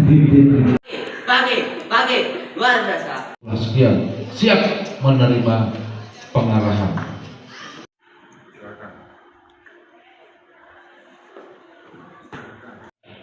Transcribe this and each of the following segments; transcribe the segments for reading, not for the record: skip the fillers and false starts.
dibimbing. Bagi, luar biasa. Sekian, siap menerima pengarahan.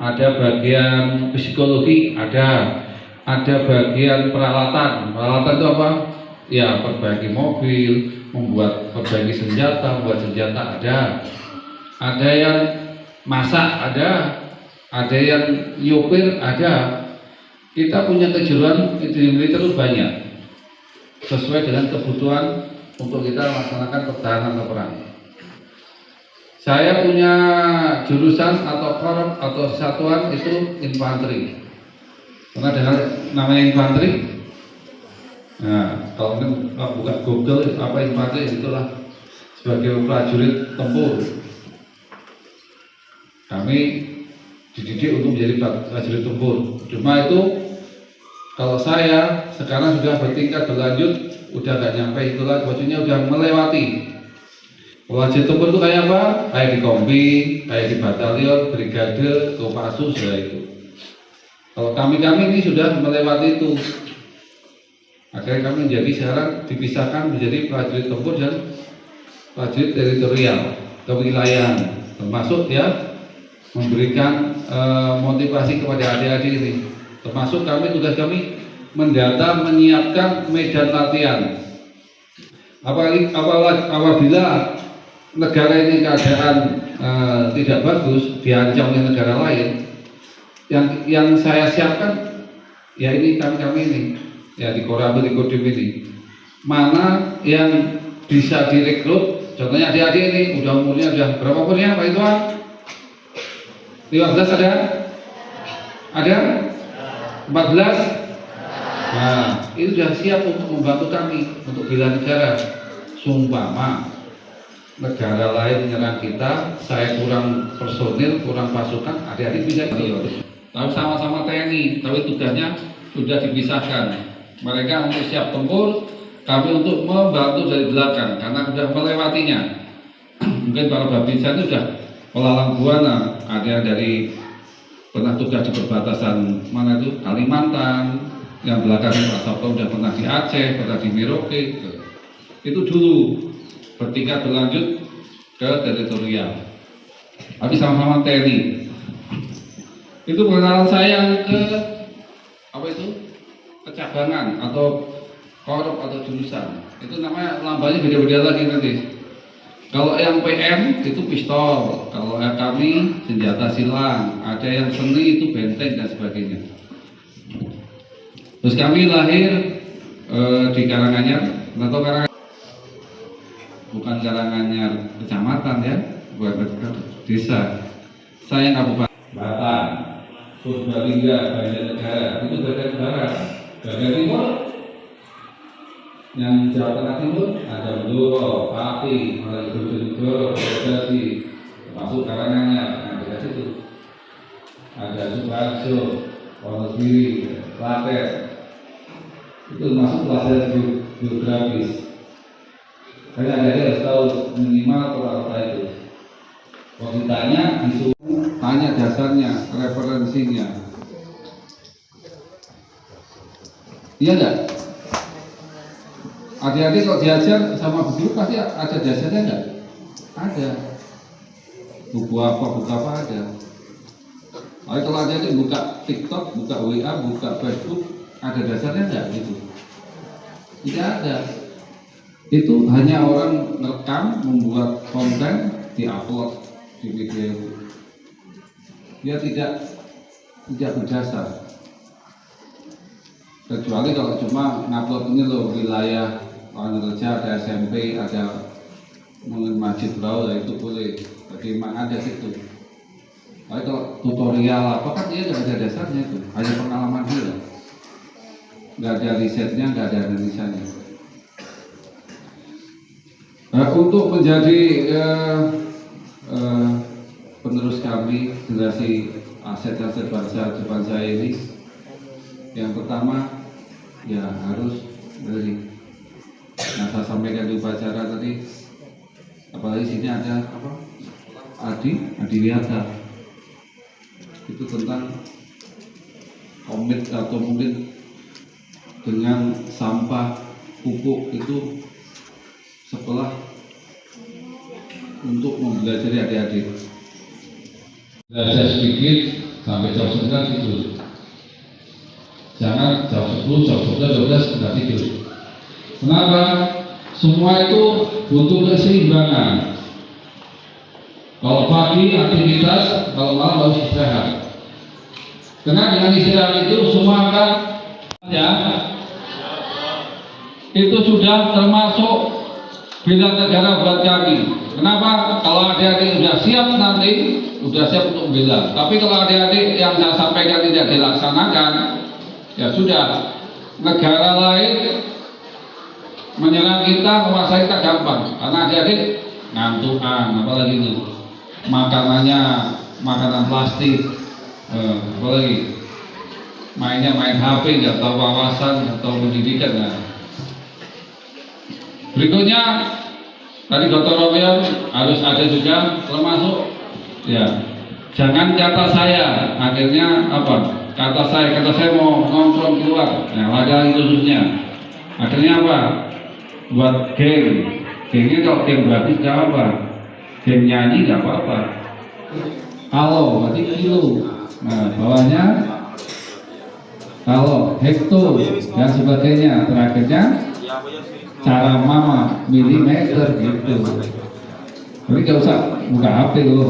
Ada bagian psikologi, ada bagian peralatan. Peralatan itu apa? Ya, perbaiki mobil, perbaiki senjata, membuat senjata ada yang masak, ada yang nyopir, ada. Kita punya kejuruan di militer itu banyak, sesuai dengan kebutuhan untuk kita melaksanakan pertahanan atau perang. Saya punya jurusan atau korps atau satuan itu infanteri. Pernah dengar namanya infanteri? Nah, kalau buka Google apa infanteri, itulah sebagai prajurit tempur. Kami dididik untuk menjadi prajurit tempur. Cuma itu kalau saya sekarang sudah bertingkat berlanjut, udah gak nyampe itulah, maksudnya udah melewati. Prajurit tempur itu kayak apa? Kayak di kompi, kayak di batalion, brigade, kopassus, ya itu. Kalau kami ini sudah melewati itu. Akhirnya kami menjadi sekarang dipisahkan menjadi prajurit tempur dan prajurit teritorial, kewilayahan, termasuk ya memberikan motivasi kepada adik-adik ini. Termasuk tugas kami mendata, menyiapkan medan latihan. Apabila negara ini keadaan tidak bagus, diancam oleh negara lain, yang saya siapkan ya ini kami ini ya di Koramil di Kodim ini, mana yang bisa direkrut. Contohnya adik-adik ini udah umurnya berapa umurnya Pak Ituan? 15 ada 14. Nah, itu sudah siap untuk membantu kami untuk bela negara. Sumpama negara lain menyerang kita, saya kurang personil, kurang pasukan, adik-adik bisa ikut. Tapi sama-sama TNI, tapi tugasnya sudah dipisahkan. Mereka untuk siap tempur, kami untuk membantu dari belakang karena sudah melewatinya. Mungkin para babinsa itu sudah melalang buana, ada yang dari pernah tugas di perbatasan mana itu Kalimantan, yang belakang Pak Sabto sudah pernah di Aceh, pernah di Merauke. Itu dulu bertingkat berlanjut ke teritorial. Tapi sama-sama TNI. Itu pengenalan saya ke apa itu? Kecabangan atau korps atau jurusan. Itu namanya lambangnya beda-beda lagi nanti. Kalau yang PM itu pistol, kalau yang kami senjata silang, ada yang seni itu benteng dan sebagainya. Terus kami lahir di Karanganyar, atau Karanganyar bukan Karanganyar kecamatan ya, bukan desa. Saya kabupaten Batam, Purbalingga, Banjarnegara, itu bagian barat, bagian timur. Yang Jawa Tengah Timur ada Bluro, Pati, Bojonegoro, Bekasi, termasuk Karanganyar, yang dekat situ. Ada Sukoharjo, Wonogiri, Klaten. Itu termasuk pelajaran geografis. Karena ada harus tahu minimal kota-kota itu. Kalau ditanya, disuruh tanya dasarnya, referensinya. Iya enggak? Adik-adik kalau diajar sama guru pasti ada dasarnya enggak? Ada. Buku apa ada. Tapi kalau adik-adik buka TikTok, buka WA, buka Facebook, ada dasarnya enggak gitu? Tidak ada. Itu hanya orang merekam, membuat konten, diupload di video itu. Dia tidak berdasar. Kecuali kalau cuma ngupload ini loh wilayah orang kerja, ada SMP, ada mungkin masjid Brawl, itu boleh. Jadi memang ada situ. Tapi kalau tutorial apa kan dia nggak ada dasarnya itu, hanya pengalaman dia. Nggak ada risetnya, nggak ada analisanya. Untuk menjadi penerus kami generasi aset-aset bangsa depan saya ini, yang pertama ya harus dari saya sampaikan di upacara tadi, apalagi sini ada apa? Adi Wiyata. Itu tentang komit atau mungkin dengan sampah pupuk itu sekolah untuk mempelajari adik-adik. Belajar sedikit sampai jam 9 tidur. Jangan jam 10, jam 11, 12 sudah tidur. Kenapa? Semua itu butuh keseimbangan. Kalau pagi aktivitas, kalau malam harus istirahat. Karena dengan istirahat itu semua akan ya, itu sudah termasuk bela negara buat kami. Kenapa? Kalau adik-adik sudah siap nanti, sudah siap untuk bela. Tapi kalau adik-adik yang saya sampaikan tidak dilaksanakan, ya sudah, negara lain menyerang kita, menguasai kita gampang. Karena adik-adik ngantukan, apalagi ini makanannya makanan plastik, apalagi mainnya main HP, nggak tahu wawasan, nggak tahu pendidikan. Nah. Berikutnya tadi gotong royong harus ada juga, termasuk ya jangan kata saya, akhirnya apa? Kata saya mau nongkrong keluar, nah lagi khususnya, akhirnya apa? Buat geng, gengnya kalau geng bagus nggak apa, geng nyanyi nggak apa-apa. Halo, berarti kilo, nah bawahnya halo, hekto dan sebagainya, terakhirnya cara mama milimeter gitu. Jadi gak usah buka HP loh.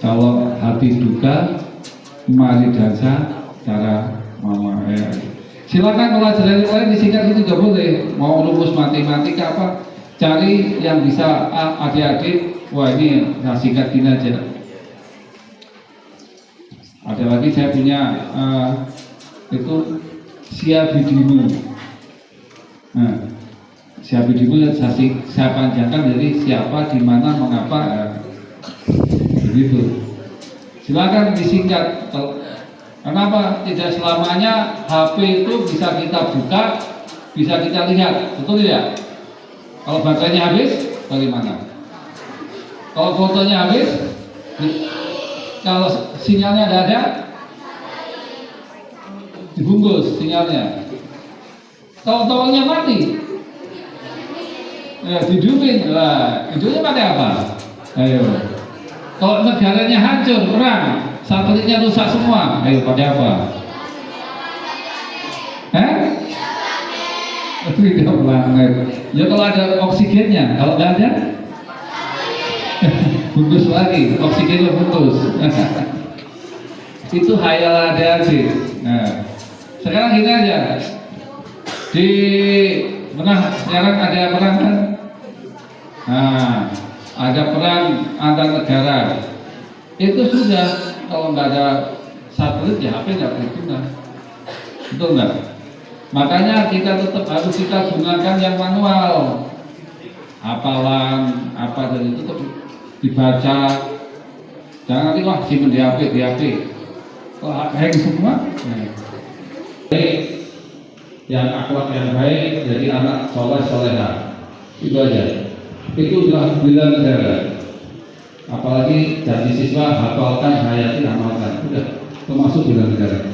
Kalau hati duka, mari dansa cara mama ya. Silakan pelajaran lain disingkat itu juga boleh. Mau rumus matematika apa, cari yang bisa adik-adik. Wah ini nah singkat gini aja. Ada lagi saya punya itu siabidimu. Nah, siabidimu saya panjangkan jadi siapa, di mana, mengapa, begitu. Silakan disingkat. Kenapa? Tidak selamanya HP itu bisa kita buka, bisa kita lihat, betul tidak? Kalau baterainya habis, bagaimana? Kalau fotonya habis, kalau sinyalnya tidak ada, dibungkus sinyalnya. Kalau tolongnya mati, ya dihidupin. Lah, hidupnya pakai apa? Ayo. Kalau negaranya hancur, perang, satelitnya rusak semua, ayo pakai apa? Tidak planet. Ya kalau ada oksigennya, kalau nggak ada, bungkus lagi, oksigennya bungkus. Itu hayal adik-adik. Nah, sekarang gini aja. Di mana sekarang ada perang kan? Nah, ada perang antar negara. Itu sudah, kalau nggak ada satelit ya HP nggak berguna. Betul nggak? Makanya kita tetap harus kita gunakan yang manual. Hafalan apa dan itu tetap dibaca. Jangan nanti wah simpen di HP. Wah hang semua. Yang akhlak yang baik jadi anak soleh-soleha. Itu aja. Itu sudah bela negara. Apalagi jadi siswa hafalkan, hayati, amalkan. Udah termasuk bela negara.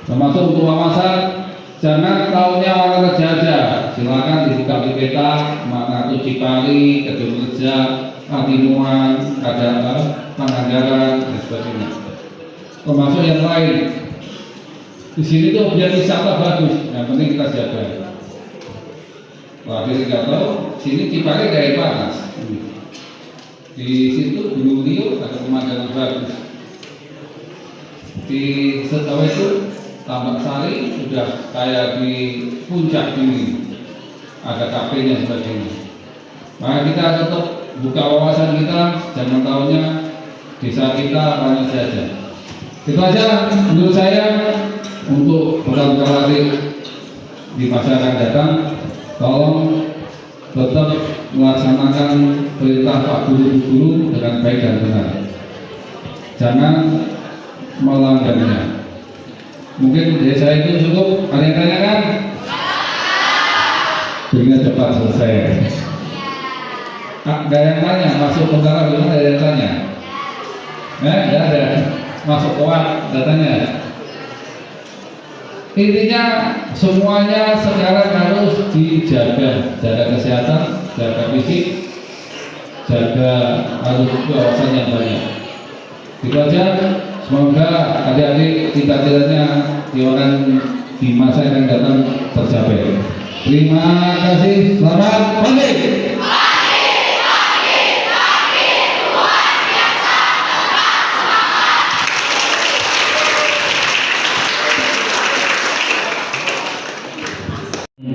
Termasuk untuk wawasan. Jangan taunya orang kerja aja. Silakan dibuka di peta mana itu Cipali, Kedung Kerja, Katimuan, ada Pangandaran dan sebagainya. Termasuk yang lain. Di sini tuh biar wisata bagus. Yang penting kita jaga. Wah, kita nggak tahu. Sini Cipali daerah panas. Di situ Gunung Rio ada pemandangan bagus. Di Setawa itu Tambak Sari sudah kayak di puncak ini, ada kafenya sebagainya. Maka kita tetap buka wawasan kita, jangan tahunya desa kita mana saja. Itu aja menurut saya untuk program kali di masa akan datang. Tolong tetap melaksanakan perintah Pak Guru dengan baik dan benar. Jangan melanggarnya. Mungkin dari saya itu cukup. Ada yang tanyakan? Dengan cepat selesai. Gak ada yang tanya, masuk tentara belum ada yang tanya. Gak ada. Masuk kuat, datanya. Intinya semuanya sekarang harus dijaga, jaga kesehatan, jaga fisik, jaga harus wawasan yang banyak. Itu aja. Semoga adik-adik cita-citanya di orang di masa yang akan datang tercapai. Terima kasih. Selamat pagi.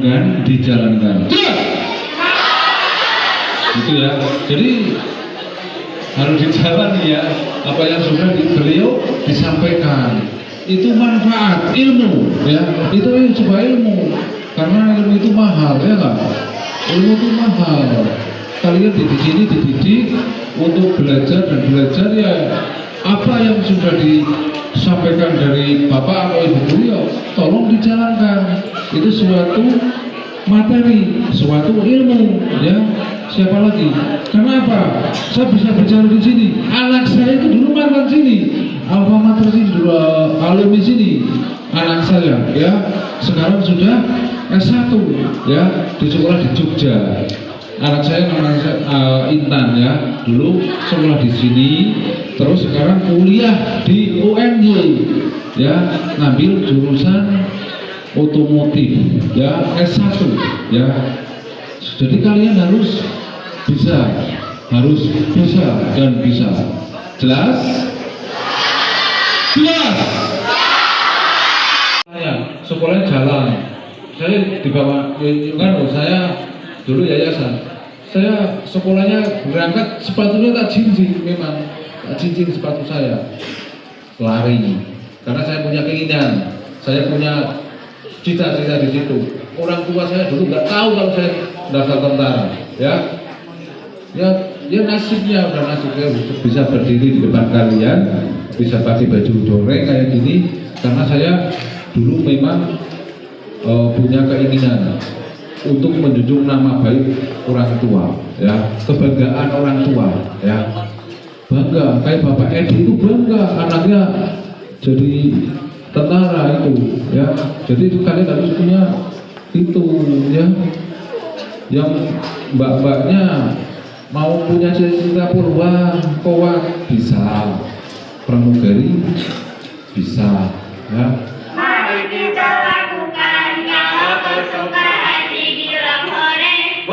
Dan dijalankan. Gitu ya. Jadi harus dijalani ya. Apa yang sudah beliau disampaikan. Itu manfaat ilmu ya. Itu coba ilmu. Karena ilmu itu mahal ya kan. Ilmu itu mahal. Kalian di sini dididik untuk belajar dan belajar ya. Apa yang sudah disampaikan dari Bapak atau Ibu beliau, tolong dijalankan. Itu suatu materi, suatu ilmu, ya. Siapa lagi? Kenapa? Saya bisa bicara di sini. Anak saya itu dulu makan sini, alfamater sini, dulu alumni sini. Anak saya, ya, sekarang sudah S1, ya, di sekolah di Jogja. Anak saya namanya Intan, ya, dulu sekolah di sini, terus sekarang kuliah di UNY, ya, ngambil jurusan otomotif, ya, S1, ya. Jadi kalian harus bisa dan bisa. Jelas? Jelas? Saya sekolahnya jalan. Saya di bawah, kan saya dulu yayasan. Saya sekolahnya berangkat sepatunya tak jinjing, memang tak jinjing sepatu saya. Lari, karena saya punya keinginan, saya punya cita-cita di situ. Orang tua saya dulu nggak tahu kalau saya daftar tentara, ya nasibnya udah nasibnya bisa berdiri di depan kalian, bisa pakai baju doreng kayak gini, karena saya dulu memang punya keinginan untuk menjunjung nama baik orang tua, ya, kebanggaan orang tua, ya, bangga kayak Bapak Edi itu bangga anaknya jadi tentara itu, ya. Jadi itu kalian harus punya itu, ya. Yang mbak-mbaknya mau punya cita-cita purwan, koat bisa, pramugari bisa, ya. Mari kita lakukan kalau kau suka hati bilang hore.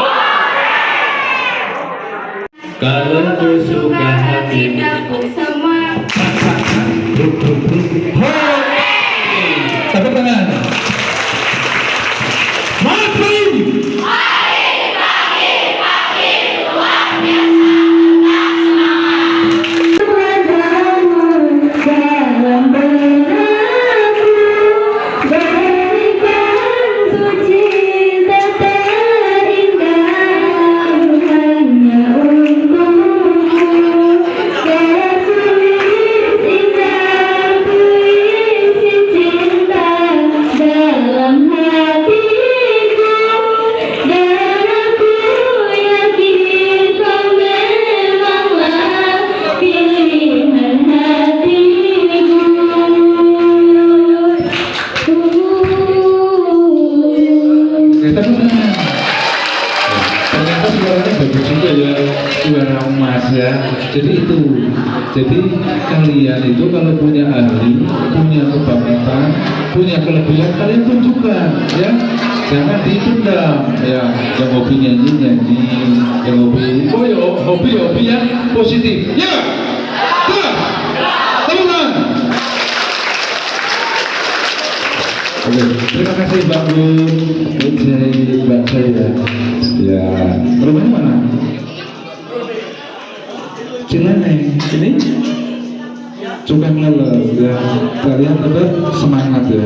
Kalau ku suka hati Tepuk semua. Tepuk tangan. Mati. Ternyata suaranya bagus juga ya, suara emas ya. Jadi kalian itu kalau punya ahli, punya kebangkitan, punya kelebihan, kalian tunjukkan, ya. Jangan dipendam, ya. Yang hobi nyanyi, yang hobi yang positif, ya. Teman. Oke, terima kasih Bang Gun, Mbak saya. Ya, rumahnya mana? Cilene, ini Cukang Leles ya. Kalian tetap semangat ya,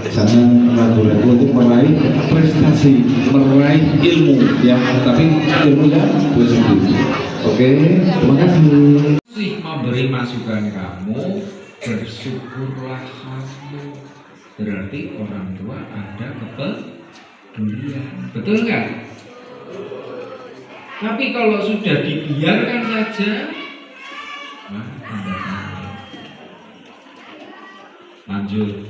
jangan ragu-ragu untuk meraih prestasi, meraih ilmu ya, tapi ilmunya positif. Oke, terima kasih. Memberi masukan kamu, bersyukurlah kamu. Berarti orang tua ada kepedulian, betul nggak? Tapi kalau sudah dibiarkan saja, lanjut.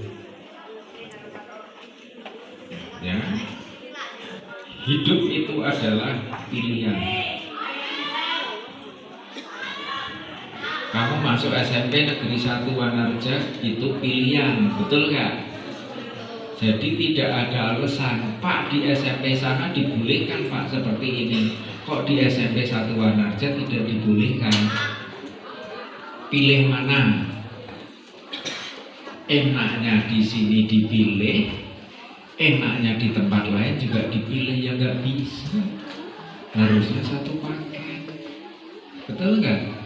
adalah pilihan. Kamu masuk SMP Negeri 1 Wanarja itu pilihan, betul nggak? Jadi tidak ada alasan, Pak di SMP sana dibolehkan Pak seperti ini, kok di SMP 1 Wanarja tidak dibolehkan? Pilih mana? Enaknya di sini dipilih, enaknya di tempat lain juga dipilih, ya nggak bisa. Harusnya satu paket, betul nggak?